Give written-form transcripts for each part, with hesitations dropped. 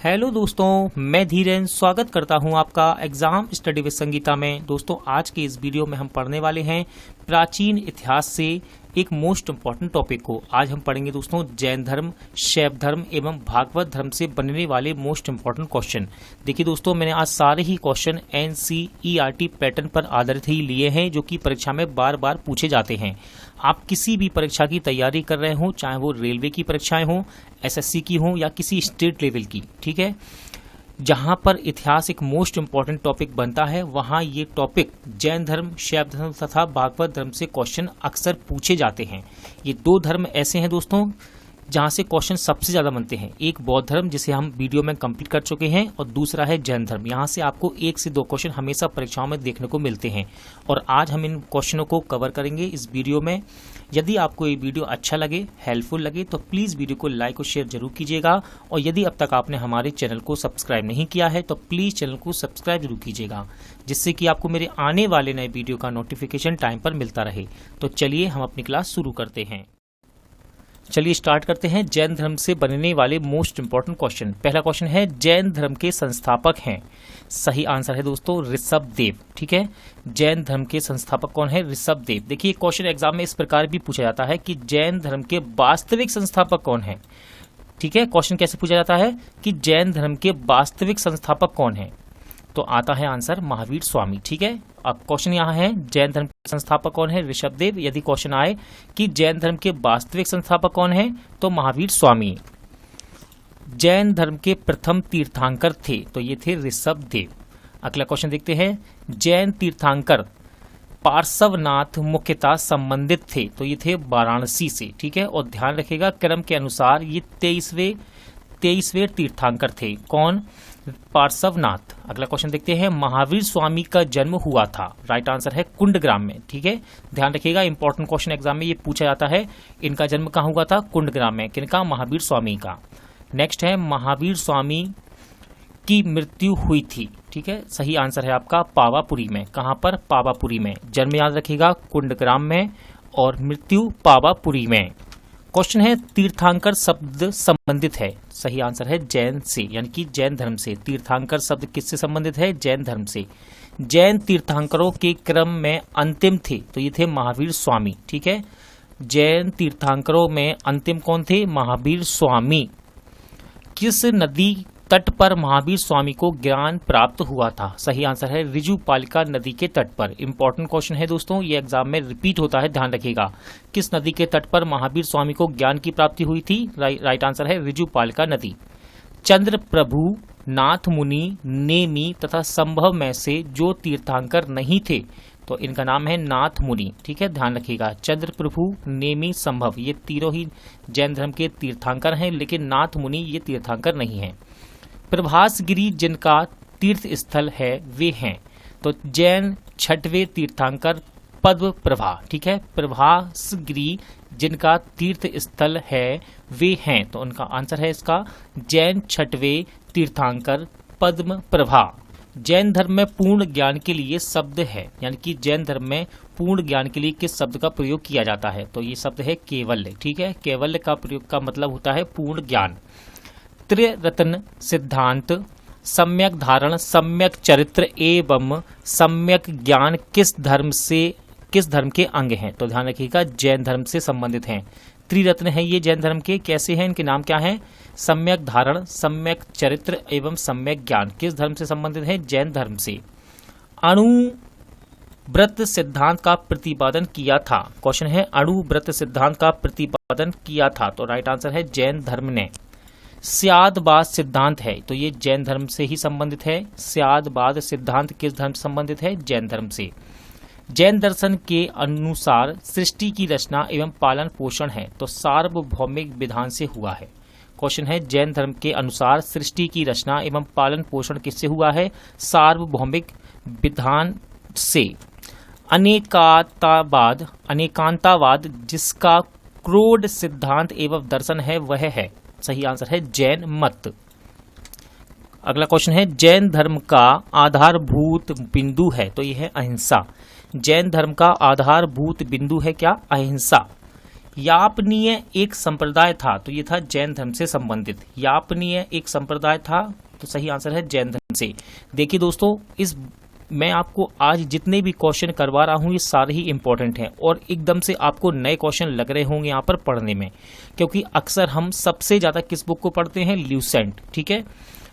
Hello दोस्तों, मैं धीरेन स्वागत करता हूं आपका एग्जाम स्टडी विद संगीता में। दोस्तों, आज के इस वीडियो में हम पढ़ने वाले हैं प्राचीन इतिहास से एक मोस्ट इम्पॉर्टेंट टॉपिक को। आज हम पढ़ेंगे दोस्तों जैन धर्म, शैव धर्म एवं भागवत धर्म से बनने वाले मोस्ट इम्पॉर्टेंट क्वेश्चन। देखिए दोस्तों, मैंने आज सारे ही क्वेश्चन NCERT पैटर्न पर आधारित ही लिए हैं, जो कि परीक्षा में बार बार पूछे जाते हैं। आप किसी भी परीक्षा की तैयारी कर रहे हो, चाहे वो रेलवे की परीक्षाएं हो, SSC की हो या किसी स्टेट लेवल की, ठीक है, जहां पर इतिहास एक मोस्ट इम्पॉर्टेंट टॉपिक बनता है, वहां ये टॉपिक जैन धर्म, शैव धर्म तथा भागवत धर्म से क्वेश्चन अक्सर पूछे जाते हैं। ये दो धर्म ऐसे हैं दोस्तों जहां से क्वेश्चन सबसे ज्यादा बनते हैं। एक बौद्ध धर्म, जिसे हम वीडियो में कंप्लीट कर चुके हैं, और दूसरा है जैन धर्म। यहां से आपको 1 से 2 क्वेश्चन हमेशा परीक्षाओं में देखने को मिलते हैं, और आज हम इन क्वेश्चनों को कवर करेंगे इस वीडियो में। यदि आपको ये वीडियो अच्छा लगे, हेल्पफुल लगे, तो प्लीज वीडियो को लाइक और शेयर जरूर कीजिएगा। और यदि अब तक आपने हमारे चैनल को सब्सक्राइब नहीं किया है तो प्लीज चैनल को सब्सक्राइब जरूर कीजिएगा, जिससे कि आपको मेरे आने वाले नए वीडियो का नोटिफिकेशन टाइम पर मिलता रहे। तो चलिए हम अपनी क्लास शुरू करते हैं। चलिए स्टार्ट करते हैं जैन धर्म से बनने वाले मोस्ट इंपॉर्टेंट क्वेश्चन। पहला क्वेश्चन है, जैन धर्म के संस्थापक हैं। सही आंसर है दोस्तों ऋषभदेव। ठीक है, जैन धर्म के संस्थापक कौन है? ऋषभदेव। देखिए क्वेश्चन एग्जाम में इस प्रकार भी पूछा जाता है कि जैन धर्म के वास्तविक संस्थापक कौन है। ठीक है, क्वेश्चन कैसे पूछा जाता है कि जैन धर्म के वास्तविक संस्थापक कौन है, तो आता है आंसर महावीर स्वामी। ठीक है, अब क्वेश्चन यहाँ है जैन धर्म के संस्थापक कौन है? ऋषभदेव। यदि क्वेश्चन आए कि जैन धर्म के वास्तविक संस्थापक कौन है, तो महावीर स्वामी। जैन धर्म के प्रथम तीर्थंकर थे, तो ये थे ऋषभदेव। अगला क्वेश्चन देखते हैं, जैन तीर्थंकर पार्श्वनाथ मुख्यतः संबंधित थे, तो ये थे वाराणसी से। ठीक है, और ध्यान रखिएगा क्रम के अनुसार ये 23वें तीर्थंकर थे। कौन? पार्श्वनाथ। अगला क्वेश्चन देखते हैं, महावीर स्वामी का जन्म हुआ था। राइट आंसर है कुंडग्राम में। ठीक है, ध्यान रखिएगा इंपॉर्टेंट क्वेश्चन एग्जाम में ये पूछा जाता है, इनका जन्म कहाँ हुआ था? कुंडग्राम में। किनका? महावीर स्वामी का। नेक्स्ट है, महावीर स्वामी की मृत्यु हुई थी। ठीक है, सही आंसर है आपका पावापुरी में। कहाँ पर? पावापुरी में। जन्म याद रखिएगा कुंडग्राम में और मृत्यु पावापुरी में। क्वेश्चन है, तीर्थंकर शब्द संबंधित है। सही आंसर है जैन से, यानी कि जैन धर्म से। तीर्थंकर शब्द किससे संबंधित है? जैन धर्म से। जैन तीर्थंकरों के क्रम में अंतिम थे, तो ये थे महावीर स्वामी। ठीक है, जैन तीर्थंकरों में अंतिम कौन थे? महावीर स्वामी। किस नदी तट पर महावीर स्वामी को ज्ञान प्राप्त हुआ था? सही आंसर है ऋजुपालिका नदी के तट पर। इंपॉर्टेंट क्वेश्चन है दोस्तों, ये एग्जाम में रिपीट होता है, ध्यान रखिएगा। किस नदी के तट पर महावीर स्वामी को ज्ञान की प्राप्ति हुई थी? राइट आंसर है ऋजुपालिका नदी। चंद्र प्रभु, नाथ मुनि, नेमी तथा संभव में से जो तीर्थंकर नहीं थे, तो इनका नाम है नाथ मुनि। ठीक है, ध्यान रखिएगा। चंद्र प्रभु, नेमी, संभव, ये तीनों ही जैन धर्म के तीर्थंकर हैं, लेकिन नाथ मुनि ये तीर्थंकर नहीं है। प्रभासगिरी जिनका तीर्थ स्थल है वे हैं, तो जैन 6वें तीर्थंकर पद्म प्रभा। ठीक है, प्रभासगिरी जिनका तीर्थ स्थल है वे हैं, तो उनका आंसर है इसका जैन 6वें तीर्थंकर पद्म प्रभा। जैन धर्म में पूर्ण ज्ञान के लिए शब्द है, यानी कि जैन धर्म में पूर्ण ज्ञान के लिए किस शब्द का प्रयोग किया जाता है, तो ये शब्द है केवल्य। ठीक है, केवल्य का प्रयोग का मतलब होता है पूर्ण ज्ञान। त्रिरत्न सिद्धांत, सम्यक धारण, सम्यक चरित्र एवं सम्यक ज्ञान किस धर्म के अंग हैं, तो ध्यान रखिएगा जैन धर्म से संबंधित हैं। त्रिरत्न है ये जैन धर्म के। कैसे हैं? इनके नाम क्या हैं? सम्यक धारण, सम्यक चरित्र एवं सम्यक ज्ञान किस धर्म से संबंधित है? जैन धर्म से। अणुव्रत सिद्धांत का प्रतिपादन किया था। क्वेश्चन है, अणुव्रत सिद्धांत का प्रतिपादन किया था, तो राइट आंसर है जैन धर्म ने। स्यादवाद सिद्धांत है, तो ये जैन धर्म से ही संबंधित है। स्यादवाद सिद्धांत किस धर्म से संबंधित है? जैन धर्म से। जैन दर्शन के अनुसार सृष्टि की रचना एवं पालन पोषण है, तो सार्वभौमिक विधान से हुआ है। क्वेश्चन है, जैन धर्म के अनुसार सृष्टि की रचना एवं पालन पोषण किससे हुआ है? सार्वभौमिक विधान से। अनेकांतावाद जिसका क्रोध सिद्धांत एवं दर्शन है वह है। सही आंसर है जैन मत। अगला क्वेश्चन है, जैन धर्म का आधारभूत बिंदु है, तो यह है अहिंसा। जैन धर्म का आधारभूत बिंदु है क्या? अहिंसा। यापनीय एक संप्रदाय था, तो ये था जैन धर्म से संबंधित। यापनीय एक संप्रदाय था, तो सही आंसर है जैन धर्म से। देखिए दोस्तों, इस मैं आपको आज जितने भी क्वेश्चन करवा रहा हूँ ये सारे ही इंपॉर्टेंट हैं और एकदम से आपको नए क्वेश्चन लग रहे होंगे यहाँ पर पढ़ने में, क्योंकि अक्सर हम सबसे ज़्यादा किस बुक को पढ़ते हैं, ल्यूसेंट, ठीक है।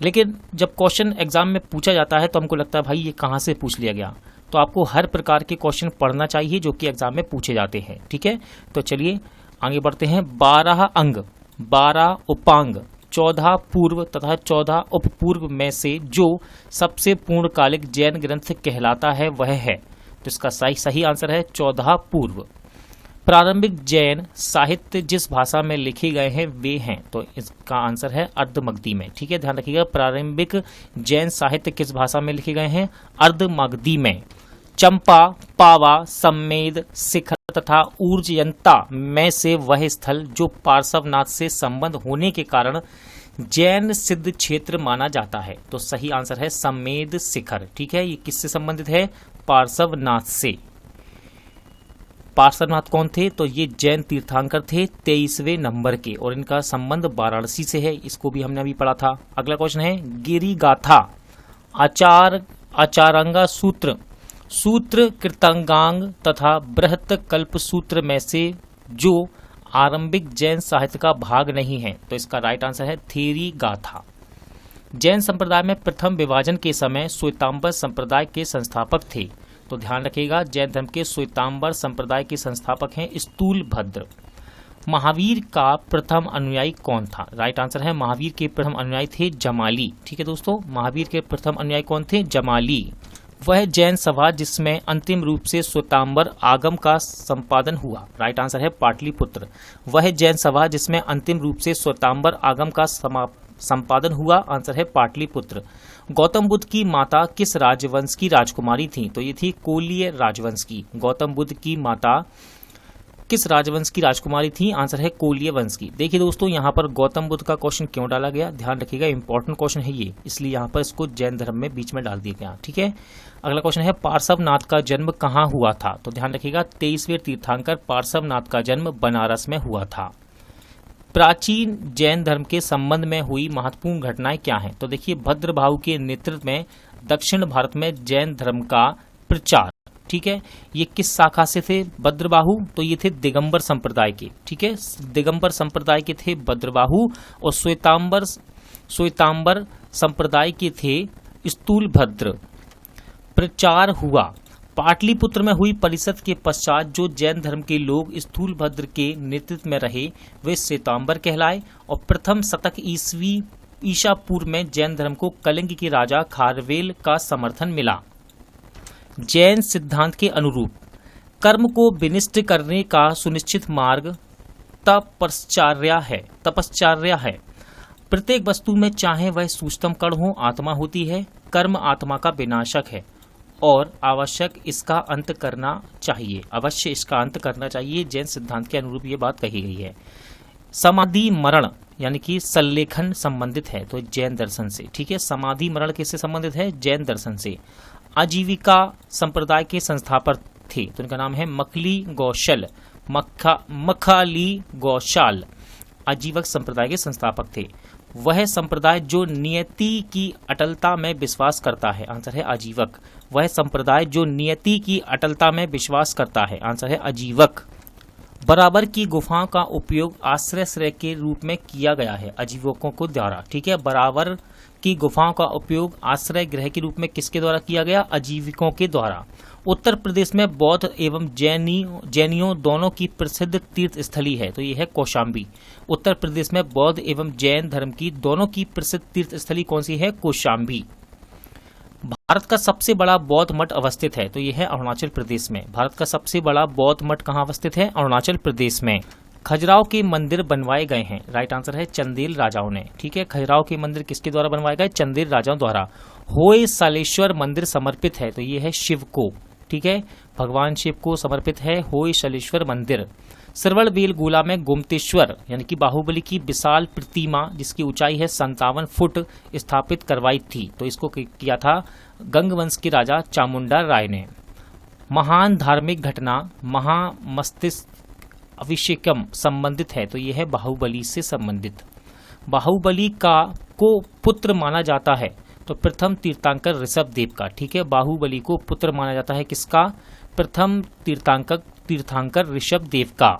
लेकिन जब क्वेश्चन एग्जाम में पूछा जाता है तो हमको लगता है भाई ये कहाँ से पूछ लिया गया, तो आपको हर प्रकार के क्वेश्चन पढ़ना चाहिए जो कि एग्जाम में पूछे जाते हैं, ठीक है। तो चलिए आगे बढ़ते हैं। 12 अंग, 12 उपांग, 14 पूर्व तथा 14 उपपूर्व में से जो सबसे पूर्णकालिक जैन ग्रंथ कहलाता है वह है, तो इसका सही आंसर है 14 पूर्व। प्रारंभिक जैन साहित्य जिस भाषा में लिखे गए हैं वे हैं, तो इसका आंसर है अर्धमगधी में, ठीक है। ध्यान रखिएगा, प्रारंभिक जैन साहित्य किस भाषा में लिखे गए हैं, अर्धमगधी में। चंपा, पावा, सम्मेद, शिखर तथा ऊर्जयंता में से वह स्थल जो पार्श्वनाथ से संबंध होने के कारण जैन सिद्ध क्षेत्र माना जाता है, तो सही आंसर है सम्मेद शिखर, ठीक है। ये किससे संबंधित है, पार्श्वनाथ से। पार्श्वनाथ कौन थे, तो ये जैन तीर्थंकर थे 23वें नंबर के, और इनका संबंध वाराणसी से है, इसको भी हमने अभी पढ़ा था। अगला क्वेश्चन है गिरि गाथा, आचारांगा सूत्र, सूत्र कृतांगांग तथा बृहत कल्प सूत्र में से जो आरंभिक जैन साहित्य का भाग नहीं है, तो इसका राइट आंसर है थेरी गाथा। जैन संप्रदाय में प्रथम विभाजन के समय श्वेतांबर संप्रदाय के संस्थापक थे, तो ध्यान रखिएगा जैन धर्म के श्वेतांबर संप्रदाय के संस्थापक हैं स्थूलभद्र। महावीर का प्रथम अनुयायी कौन था, राइट आंसर है महावीर के प्रथम अनुयायी थे जमाली, ठीक है दोस्तों। महावीर के प्रथम अनुयायी कौन थे, जमाली। वह जैन सभा जिसमें अंतिम रूप से श्वेतांबर आगम का संपादन हुआ, राइट आंसर है पाटलिपुत्र। वह जैन सभा जिसमें अंतिम रूप से श्वेतांबर आगम का संपादन हुआ, आंसर है पाटलिपुत्र। गौतम बुद्ध की माता किस राजवंश की राजकुमारी थी, तो ये थी कोलीय राजवंश की। गौतम बुद्ध की माता किस राजवंश की राजकुमारी थी, आंसर है कोलीय वंश की। देखिए दोस्तों, यहाँ पर गौतम बुद्ध का क्वेश्चन क्यों डाला गया, ध्यान रखिएगा इंपॉर्टेंट क्वेश्चन है ये, इसलिए यहाँ पर इसको जैन धर्म में बीच में डाल दिया गया, ठीक है। अगला क्वेश्चन है पार्श्वनाथ का जन्म कहाँ हुआ था, तो ध्यान रखिएगा 23वें तीर्थंकर पार्श्वनाथ का जन्म बनारस में हुआ था। प्राचीन जैन धर्म के संबंध में हुई महत्वपूर्ण घटनाएं क्या हैं, तो देखिए भद्रबाहु के नेतृत्व में दक्षिण भारत में जैन धर्म का प्रचार, ठीक है। ये किस शाखा से थे भद्रबाहु, तो ये थे दिगंबर संप्रदाय के, ठीक है। दिगंबर संप्रदाय के थे भद्रबाहु, और श्वेतांबर संप्रदाय के थे स्थूलभद्र। प्रचार हुआ पाटलिपुत्र में हुई परिषद के पश्चात जो जैन धर्म के लोग स्थूलभद्र के नेतृत्व में रहे वे श्वेतांबर कहलाए, और प्रथम शतक ईसा पूर्व में जैन धर्म को कलिंग के राजा खारवेल का समर्थन मिला। जैन सिद्धांत के अनुरूप कर्म को विनिष्ट करने का सुनिश्चित मार्ग तपश्चर्या है। प्रत्येक वस्तु में चाहे वह सूक्ष्मतम कण हो आत्मा होती है। कर्म आत्मा का विनाशक है और आवश्यक इसका अंत करना चाहिए, अवश्य इसका अंत करना चाहिए। जैन सिद्धांत के अनुरूप ये बात कही गई है। समाधि मरण यानी कि सल्लेखन संबंधित है तो जैन दर्शन से, ठीक है। समाधि मरण किससे संबंधित है, जैन दर्शन से। आजीविका संप्रदाय के संस्थापक थे तो इनका नाम है मखाली गौशाल, आजीवक संप्रदाय के संस्थापक थे। वह संप्रदाय जो नियति की अटलता में विश्वास करता है, आंसर है आजीवक। वह संप्रदाय जो नियति की अटलता में विश्वास करता है, आंसर है आजीवक। बराबर की गुफाओं का उपयोग आश्रय के रूप में किया गया है आजीवकों को द्वारा, ठीक है। बराबर की गुफाओं का उपयोग आश्रय गृह के रूप में किसके द्वारा किया गया, आजीविकों के द्वारा। उत्तर प्रदेश में बौद्ध एवं जैनियों दोनों की प्रसिद्ध तीर्थ स्थली है तो यह है कौशाम्बी। उत्तर प्रदेश में बौद्ध एवं जैन धर्म की दोनों की प्रसिद्ध तीर्थ स्थली कौन सी है, कौशाम्बी। भारत का सबसे बड़ा बौद्ध मठ अवस्थित है तो यह है अरुणाचल प्रदेश में। भारत का सबसे बड़ा बौद्ध मठ कहाँ अवस्थित है, अरुणाचल प्रदेश में। खजुराहो के मंदिर बनवाए गए हैं, राइट आंसर है चंदेल राजाओं ने, ठीक है। खजुराहो के मंदिर किसके द्वारा बनवाए गए, चंदेल राजाओं द्वारा। होयसलेश्वर मंदिर समर्पित है तो ये है शिव को, ठीक है, भगवान शिव को समर्पित है होयसलेश्वर मंदिर। श्रवणबेलगोला में गोमतेश्वर यानी कि बाहुबली की विशाल प्रतिमा जिसकी ऊंचाई है 57 फुट स्थापित करवाई थी तो इसको किया था गंगवंश के राजा चामुंडा राय ने। महान धार्मिक घटना महामस्तिष्क अभिषेकम संबंधित है? तो ये है बाहुबली से संबंधित। बाहुबली का को पुत्र माना जाता है? तो प्रथम तीर्थंकर ऋषभदेव का। ठीक है, बाहुबली को पुत्र माना जाता है किसका? प्रथम तीर्थंकर ऋषभदेव का।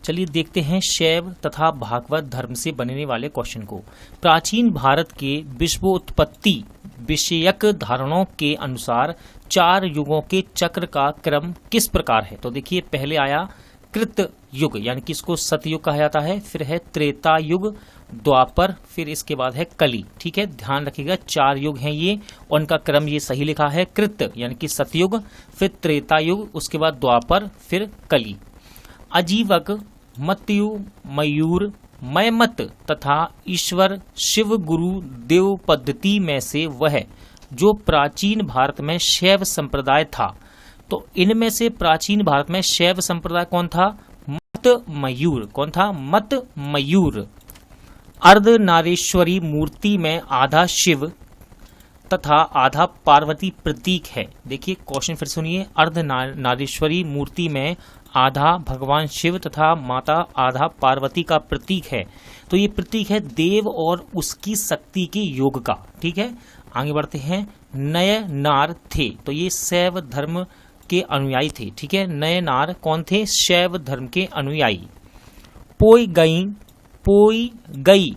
चलिए देखते हैं शैव तथा भागवत धर्म से बनने वाले क्वेश्चन को। प्राचीन भारत के विश्वोत्पत्ति विषयक धारणाओं के अनुसार 4 युगों के चक्र का क्रम किस प्रकार है? तो देखिए, पहले आया कृत युग, यानी कि इसको सतयुग कहा जाता है, फिर है त्रेता युग, द्वापर, फिर इसके बाद है कली। ठीक है, ध्यान रखिएगा 4 युग हैं ये, और उनका क्रम ये सही लिखा है, कृत यानी कि सतयुग, फिर त्रेता युग, उसके बाद द्वापर, फिर कली। अजीवक, मत्यु, मयूर, मयमत तथा ईश्वर शिव गुरु देव पद्धति में से वह जो प्राचीन भारत में शैव संप्रदाय था, तो इनमें से प्राचीन भारत में शैव संप्रदाय कौन था? मत मयूर। कौन था? मत मयूर। अर्धनारीश्वरी मूर्ति में आधा शिव तथा आधा पार्वती प्रतीक है। देखिए क्वेश्चन फिर सुनिए, अर्धनारीश्वरी मूर्ति में आधा भगवान शिव तथा माता आधा पार्वती का प्रतीक है। तो ये प्रतीक है देव और उसकी शक्ति के योग का। ठीक है, आगे बढ़ते हैं। नय नार थे, तो ये शैव धर्म के अनुयायी थे। ठीक है, नय नार कौन थे? शैव धर्म के अनुयायी। पोई गई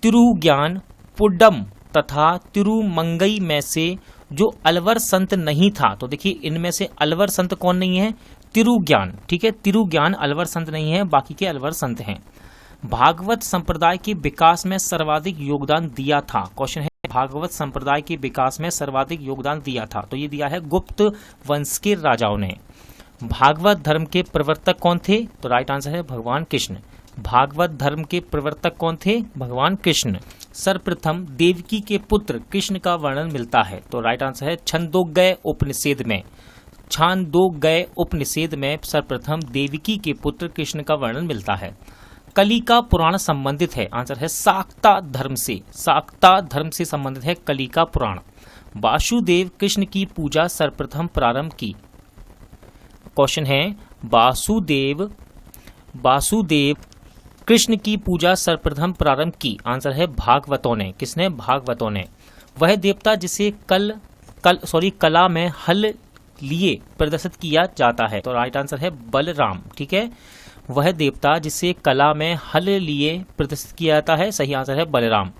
तिरुज्ञान पुड्डम तथा तिरुमंगई में से जो अलवर संत नहीं था, तो देखिए इनमें से अलवर संत कौन नहीं है? तिरुज्ञान। ठीक है, तिरुज्ञान अलवर संत नहीं है, बाकी के अलवर संत हैं। भागवत संप्रदाय के विकास में सर्वाधिक योगदान दिया था। क्वेश्चन है, भागवत संप्रदाय के विकास में सर्वाधिक योगदान दिया था, तो ये दिया है गुप्त वंश के राजाओं ने। भागवत धर्म के प्रवर्तक कौन थे? तो राइट आंसर है भगवान कृष्ण। भागवत धर्म के प्रवर्तक कौन थे? भगवान कृष्ण। सर्वप्रथम देवकी के पुत्र कृष्ण का वर्णन मिलता है, तो राइट आंसर है छंदोग्य उपनिषद में। छांदोग्य उपनिषद में सर्वप्रथम देवकी के पुत्र कृष्ण का वर्णन मिलता है। कली का पुराण संबंधित है, आंसर है शाक्ता धर्म से। शाक्ता धर्म से संबंधित है कली का पुराण। वासुदेव कृष्ण की पूजा सर्वप्रथम प्रारंभ की। क्वेश्चन है, वासुदेव कृष्ण की पूजा सर्वप्रथम प्रारंभ की, आंसर है भागवतों ने। किसने? भागवतों ने। वह देवता जिसे कला में हल लिए प्रदर्शित किया जाता है, तो राइट आंसर है बलराम। ठीक है, वह देवता जिसे कला में हल लिए प्रदर्शित किया जाता है, सही आंसर है बलराम।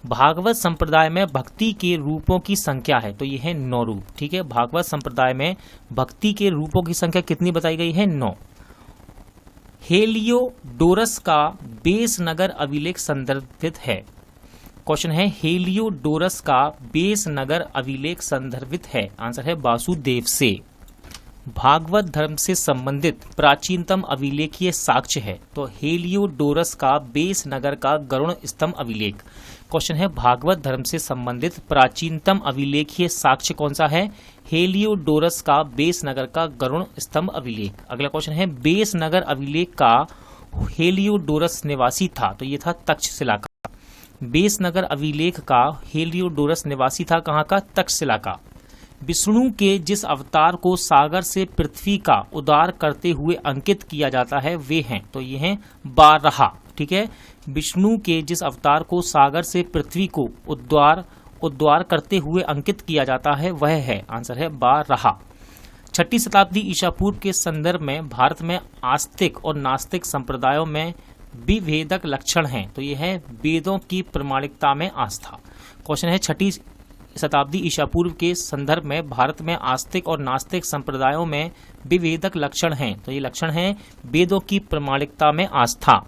भागवत संप्रदाय में भक्ति के रूपों की संख्या है, तो ये है 9 रूप। ठीक है, भागवत संप्रदाय में भक्ति के रूपों की संख्या कितनी बताई गई है? 9। हेलियोडोरस का बेस नगर अभिलेख संदर्भित है। क्वेश्चन है, हेलियोडोरस का बेस नगर अभिलेख संदर्भित है, आंसर है वासुदेव से। भागवत धर्म से संबंधित प्राचीनतम अभिलेखीय साक्ष्य है, तो हेलियोडोरस का बेस नगर का गरुड़ स्तंभ अभिलेख। क्वेश्चन है, भागवत धर्म से संबंधित प्राचीनतम अभिलेखीय साक्ष्य कौन सा है? हेलियोडोरस का बेस नगर का गरुड़ स्तंभ अभिलेख। अगला क्वेश्चन है, बेस नगर अभिलेख का हेलियोडोरस निवासी था, तो ये था तक्षशिला का। बेस नगर अभिलेख का हेलियोडोरस निवासी था कहाँ का? तक्षशिला का। विष्णु के जिस अवतार को सागर से पृथ्वी का उद्धार करते हुए अंकित किया जाता है वे हैं, तो ये हैं बारहा। ठीक है, विष्णु के जिस अवतार को सागर से पृथ्वी को उद्धार करते हुए अंकित किया जाता है वह है, आंसर है बारहा। 6ठी शताब्दी ईसा पूर्व के संदर्भ में भारत में आस्तिक और नास्तिक संप्रदायों में विभेदक लक्षण हैं, तो ये है वेदों की प्रामाणिकता में आस्था। क्वेश्चन है, 6ठी शताब्दी ईसा पूर्व के संदर्भ में भारत में आस्तिक और नास्तिक संप्रदायों में विभेदक लक्षण हैं, तो ये लक्षण हैं वेदों की प्रामाणिकता में आस्था।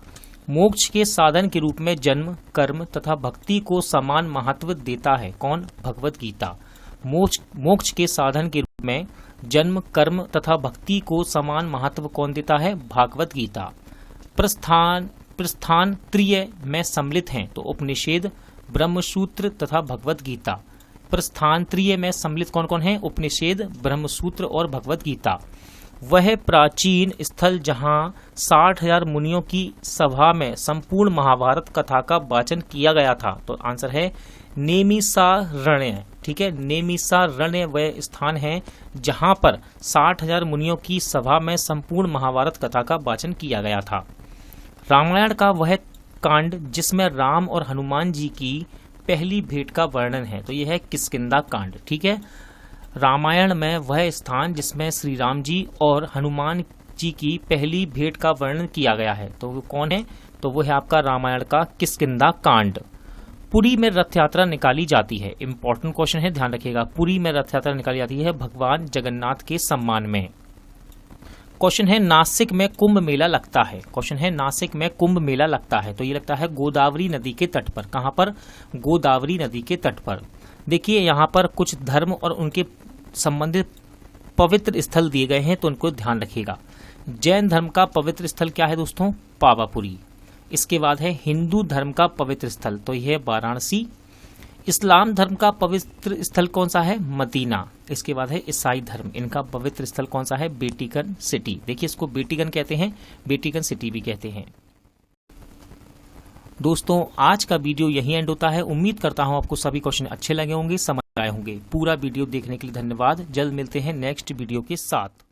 मोक्ष के साधन के रूप में जन्म, कर्म तथा भक्ति को समान महत्व देता है कौन? भगवत गीता। मोक्ष के साधन के रूप में जन्म, कर्म तथा भक्ति को समान महत्व कौन देता है? भागवत गीता। प्रस्थान त्रय में सम्मिलित हैं, तो उपनिषद, ब्रह्मसूत्र तथा भगवत गीता। प्रस्थान त्रय में सम्मिलित कौन कौन है? उपनिषद, ब्रह्मसूत्र और भगवत गीता। वह प्राचीन स्थल जहां 60,000 मुनियों की सभा में संपूर्ण महाभारत कथा का वाचन किया गया था, तो आंसर है नेमिषारण्य। ठीक है। नैमिषारण्य वह स्थान है जहां पर 60,000 मुनियों की सभा में संपूर्ण महाभारत कथा का वाचन किया गया था। रामायण का वह कांड जिसमें राम और हनुमान जी की पहली भेंट का वर्णन है, तो यह है किष्किंधा कांड, ठीक है। रामायण में वह स्थान जिसमें श्री राम जी और हनुमान जी की पहली भेंट का वर्णन किया गया है, तो वो कौन है? तो वो है आपका रामायण का किष्किंधा कांड। पुरी में रथ यात्रा निकाली जाती है, इंपॉर्टेंट क्वेश्चन है, ध्यान रखिएगा। पुरी में रथ यात्रा निकाली जाती है भगवान जगन्नाथ के सम्मान में। क्वेश्चन है नासिक में कुंभ मेला लगता है। क्वेश्चन है नासिक में कुंभ मेला लगता है, तो ये लगता है गोदावरी नदी के तट पर। कहां पर? गोदावरी नदी के तट पर। देखिए यहाँ पर कुछ धर्म और उनके संबंधित पवित्र स्थल दिए गए हैं, तो उनको ध्यान रखिएगा। जैन धर्म का पवित्र स्थल क्या है दोस्तों? पावापुरी। इसके बाद है हिंदू धर्म का पवित्र स्थल, तो यह है वाराणसी। इस्लाम धर्म का पवित्र स्थल कौन सा है? मदीना। इसके बाद है ईसाई धर्म, इनका पवित्र स्थल कौन सा है? Vatican city. देखिए इसको वेटिकन कहते हैं, वेटिकन सिटी भी कहते हैं। दोस्तों आज का वीडियो यही एंड होता है। उम्मीद करता हूं आपको सभी क्वेश्चन अच्छे लगे होंगे, समझ आए होंगे। पूरा वीडियो देखने के लिए धन्यवाद। जल्द मिलते हैं नेक्स्ट वीडियो के साथ।